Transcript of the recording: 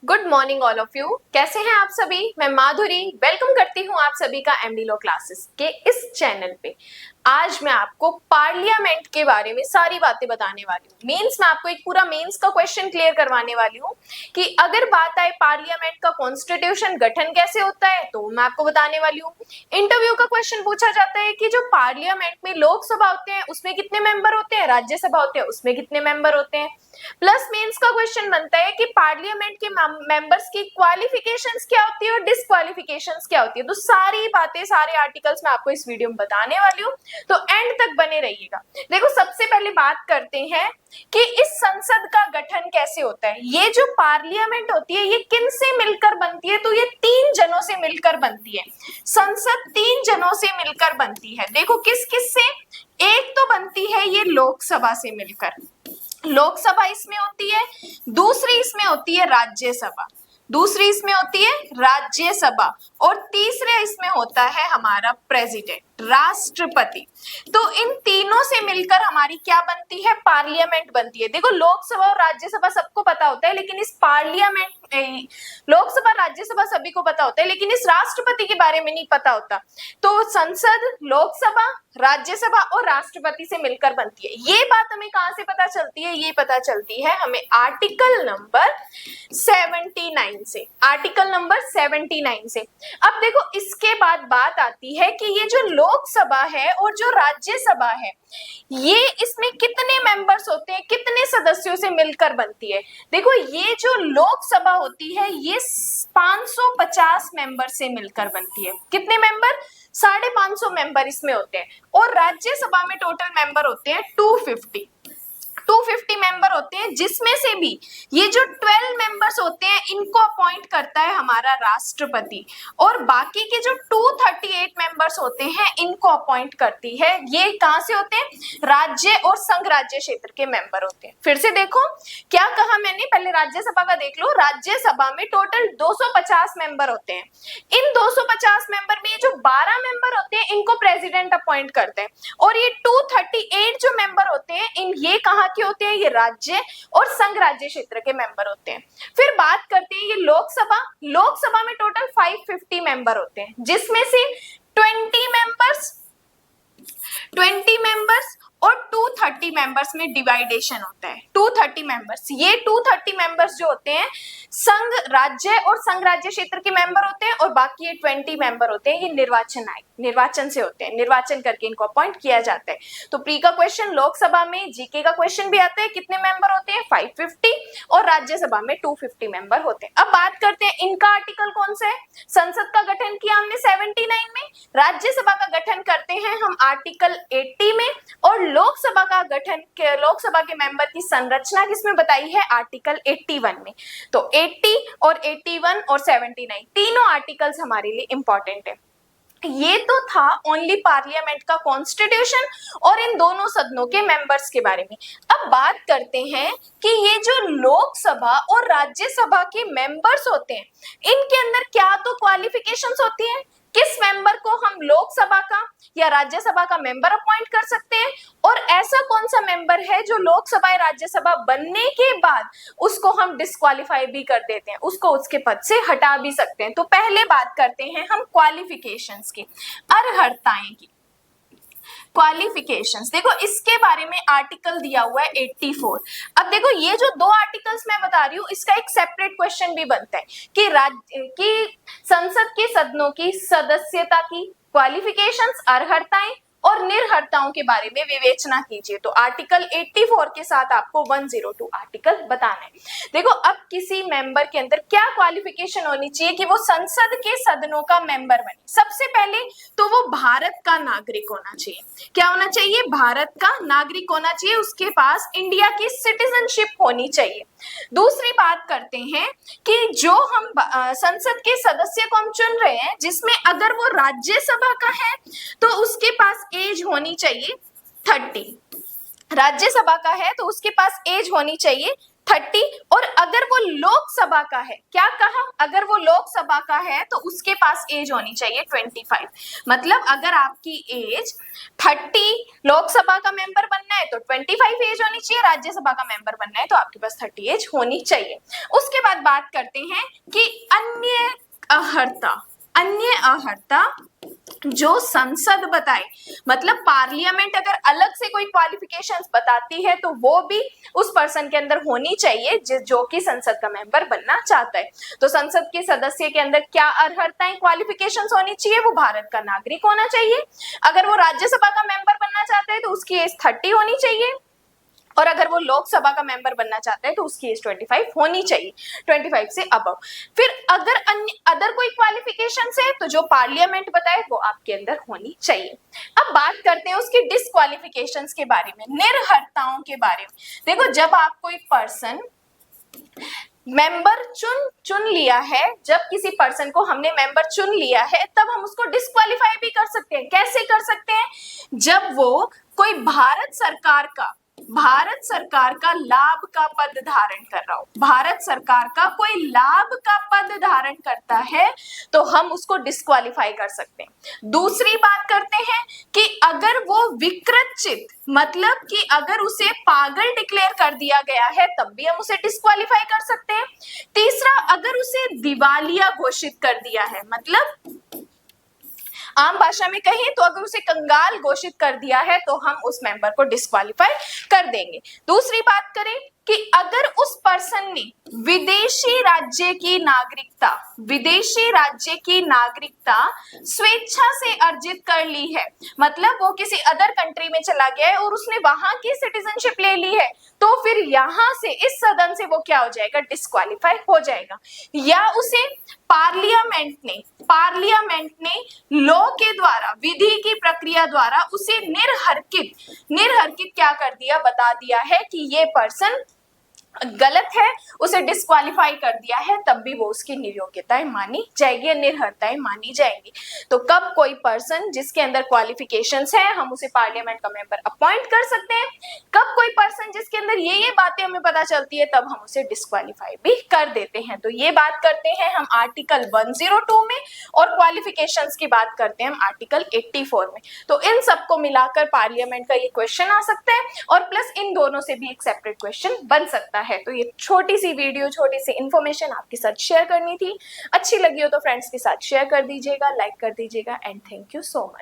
Good morning all of you. कैसे हैं आप सभी? मैं माधुरी वेलकम करती हूं आप सभी का एमडी लॉ क्लासेस के इस चैनल पे। आज मैं आपको पार्लियामेंट के बारे में सारी बातें बताने वाली हूँ। मींस मैं आपको एक पूरा मेंस का क्वेश्चन क्लियर करवाने वाली हूँ कि अगर बात आए पार्लियामेंट का कॉन्स्टिट्यूशन गठन कैसे होता है तो मैं आपको बताने वाली हूँ। इंटरव्यू का क्वेश्चन पूछा जाता है कि जो पार्लियामेंट में लोकसभा होते हैं उसमें कितने मेंबर होते हैं, राज्यसभा होते हैं उसमें कितने मेंबर होते हैं। प्लस मेंस का क्वेश्चन बनता है कि पार्लियामेंट के मेंबर्स की क्वालिफिकेशंस क्या होती है और डिस्क्वालिफिकेशंस क्या होती है। तो सारी बातें, सारे आर्टिकल्स मैं आपको इस वीडियो में बताने वाली हूँ, तो एंड तक बने रहिएगा। देखो, सबसे पहले बात करते हैं कि इस संसद का गठन कैसे होता है। ये जो पार्लियामेंट होती है ये किन से मिलकर बनती है? तो ये 3 जनों से मिलकर बनती है। संसद 3 जनों से मिलकर बनती है। देखो किस किस से। एक तो बनती है ये लोकसभा से मिलकर, लोकसभा इसमें होती है। दूसरी इसमें होती है राज्यसभा, दूसरी इसमें होती है राज्यसभा, और तीसरे इसमें होता है हमारा प्रेसिडेंट, राष्ट्रपति। तो इन तीनों से मिलकर हमारी क्या बनती है? पार्लियामेंट बनती है। देखो, लोकसभा और राज्यसभा सबको पता होता है, लेकिन इस पार्लियामेंट, लोकसभा राज्यसभा सभी को पता होता है, लेकिन इस राष्ट्रपति के बारे में नहीं पता होता। तो संसद लोकसभा, राज्यसभा और राष्ट्रपति से मिलकर बनती है। ये बात हमें कहां से पता चलती है? ये पता चलती है हमें आर्टिकल नंबर 79 से, आर्टिकल नंबर 79 से। अब देखो, इसके बाद बात आती है कि ये जो लोकसभा है और जो राज्यसभा है ये इसमें कितने मेंबर्स होते हैं, कितने सदस्यों से मिलकर बनती है। देखो, ये जो लोकसभा होती है ये 550 मेंबर से मिलकर बनती है। कितने मेंबर? 550 मेंबर इसमें होते हैं। और राज्यसभा में टोटल मेंबर होते हैं 250 मेंबर होते हैं, जिसमें से भी ये जो 12 मेंबर्स होते हैं इनको अपॉइंट करता है हमारा राष्ट्रपति, और बाकी के जो 238 मेंबर्स होते हैं इनको अपॉइंट करती है, ये कहां से होते हैं? राज्य और संघ राज्य क्षेत्र के मेंबर होते हैं। फिर से देखो क्या कहा मैंने, पहले राज्यसभा का देख लो। राज्यसभा में टोटल 250 मेंबर होते हैं। इन 250 मेंबर में जो 12 मेंबर होते हैं इनको प्रेसिडेंट अपॉइंट करते हैं, और ये 238 जो मेंबर होते हैं इन ये कहाँ के होते हैं? ये राज्य और संघ राज्य क्षेत्र के मेंबर होते हैं। फिर बात करते हैं ये लोकसभा। लोकसभा में टोटल 550 मेंबर होते हैं, जिसमें से 20 मेंबर्स और 230 मेंबर्स में डिवाइडेशन होता है। 230 मेंबर्स, ये 230 मेंबर्स जो होते हैं संघ राज्य और संघ राज्य क्षेत्र के मेंबर होते हैं, और बाकी ये 20 मेंबर होते हैं ये निर्वाचन आयोग, निर्वाचन से होते हैं, निर्वाचन करके इनको अपॉइंट किया जाता है। तो प्री का क्वेश्चन लोकसभा में, जीके का क्वेश्चन भी आता है, कितने मेंबर होते हैं? 550, और राज्यसभा में 250 मेंबर होते हैं। अब बात करते हैं इनका आर्टिकल कौन सा है। संसद का गठन किया हमने 79 में, राज्यसभा का गठन करते हैं हम आर्टिकल 80 में, और लोकसभा का गठन, लोकसभा के मेंबर की संरचना किसमें बताई है? आर्टिकल 81 में। तो 80 और 81 और 79 तीनों आर्टिकल्स हमारे लिए इंपॉर्टेंट है। ये तो था ओनली पार्लियामेंट का कॉन्स्टिट्यूशन और इन दोनों सदनों के मेंबर्स के बारे में। अब बात करते हैं कि ये जो लोकसभा और राज्यसभा के मेंबर्स होते हैं इनके अंदर क्या तो क्वालिफिकेशंस होती हैं। किस मेंबर को हम लोकसभा का या राज्यसभा का मेंबर अपॉइंट कर सकते हैं, और ऐसा कौन सा मेंबर है जो लोकसभा या राज्यसभा बनने के बाद उसको हम डिस्क्वालीफाई भी कर देते हैं, उसको उसके पद से हटा भी सकते हैं। तो पहले बात करते हैं हम क्वालिफिकेशंस की, अर्हताएं की। क्वालिफिकेशंस देखो, इसके बारे में आर्टिकल दिया हुआ है 84। अब देखो, ये जो दो आर्टिकल्स मैं बता रही हूँ इसका एक सेपरेट क्वेश्चन भी बनता है कि संसद के सदनों की सदस्यता की क्वालिफिकेशंस, अर्हताएं और निर्हर्ताओं के बारे में विवेचना कीजिए। तो आर्टिकल 84 के साथ आपको 102 आर्टिकल बताना है। देखो, अब किसी मेंबर के अंदर क्या क्वालिफिकेशन होनी चाहिए कि वो संसद के सदनों का मेंबर बने। सबसे पहले तो वो भारत का नागरिक होना चाहिए। क्या होना चाहिए? भारत का नागरिक होना चाहिए, उसके पास इंडिया की सिटीजनशिप होनी चाहिए। दूसरी बात करते हैं कि जो हम संसद के सदस्य को हम चुन रहे हैं, जिसमें अगर वो राज्यसभा का है तो उसके पास एज होनी चाहिए 30, राज्यसभा का है तो उसके पास एज होनी चाहिए 30। और अगर वो लोकसभा का है, क्या कहा, अगर वो लोकसभा का है तो उसके पास एज होनी चाहिए 25। मतलब अगर आपकी एज 30, लोकसभा का मेंबर बनना है तो 25 एज होनी चाहिए, राज्यसभा का मेंबर बनना है तो आपके पास 30 एज होनी चाहिए। उसके बाद बात करते हैं कि अन्य अहर्ता जो संसद बताए, मतलब पार्लियामेंट अगर अलग से कोई क्वालिफिकेशंस बताती है तो वो भी उस पर्सन के अंदर होनी चाहिए जो कि संसद का मेंबर बनना चाहता है। तो संसद के सदस्य के अंदर क्या अर्हताएं, क्वालिफिकेशंस होनी चाहिए, वो भारत का नागरिक होना चाहिए। अगर वो राज्यसभा का मेंबर बनना चाहता है तो उसकी एज 30 होनी चाहिए, और अगर वो लोकसभा का मेंबर बनना चाहता है तो उसकी एज 25 होनी चाहिए, 25 से अबव। फिर अगर अदर कोई क्वालिफिकेशन है तो जो पार्लियामेंट बताए वो आपके अंदर होनी चाहिए। अब बात करते हैं उसकी डिस्क्वालिफिकेशंस के बारे में, निर्हर्ताओं के बारे में। देखो, जब आप कोई पर्सन मेंबर चुन लिया है, जब किसी पर्सन को हमने मेंबर चुन लिया है तब हम उसको डिस्क्वालीफाई भी कर सकते हैं। कैसे कर सकते हैं? जब वो कोई भारत सरकार का लाभ का पद धारण कर रहा हो, भारत सरकार का कोई लाभ का पद धारण करता है तो हम उसको डिस्क्वालीफाई कर सकते हैं। दूसरी बात करते हैं कि अगर वो विकृतचित, मतलब कि अगर उसे पागल डिक्लेयर कर दिया गया है तब भी हम उसे डिस्क्वालीफाई कर सकते हैं। तीसरा, अगर उसे दिवालिया घोषित कर दिया है, मतलब आम भाषा में कहें तो अगर उसे कंगाल घोषित कर दिया है तो हम उस मेंबर को डिस्क्वालीफाई कर देंगे। दूसरी बात करें कि अगर उस पर्सन ने विदेशी राज्य की नागरिकता स्वेच्छा से अर्जित कर ली है, मतलब वो किसी अदर कंट्री में चला गया है और उसने वहां की सिटीजनशिप ले ली है, तो फिर यहां से, इस सदन से वो क्या हो जाएगा, डिस्क्वालीफाई हो जाएगा। या उसे पार्लियामेंट ने लॉ के द्वारा, विधि की प्रक्रिया द्वारा उसे निर्हरकित क्या कर दिया, बता दिया है कि ये पर्सन गलत है, उसे डिस्क्वालीफाई कर दिया है, तब भी वो उसकी निर्योग्यताएं मानी जाएगी, निर्हरताएं मानी जाएंगी। तो कब कोई पर्सन जिसके अंदर क्वालिफिकेशंस है हम उसे पार्लियामेंट का मेंबर अपॉइंट कर सकते हैं, कब कोई पर्सन जिसके अंदर ये बातें हमें पता चलती है तब हम उसे डिस्क्वालीफाई भी कर देते हैं। तो ये बात करते हैं हम आर्टिकल 102 में, और क्वालिफिकेशंस की बात करते हैं हम आर्टिकल 84 में। तो इन सबको मिलाकर पार्लियामेंट का ये क्वेश्चन आ सकता है, और प्लस इन दोनों से भी एक सेपरेट क्वेश्चन बन सकता है। तो ये छोटी सी वीडियो, छोटी सी इंफॉर्मेशन आपके साथ शेयर करनी थी। अच्छी लगी हो तो फ्रेंड्स के साथ शेयर कर दीजिएगा, लाइक कर दीजिएगा, and thank you so much.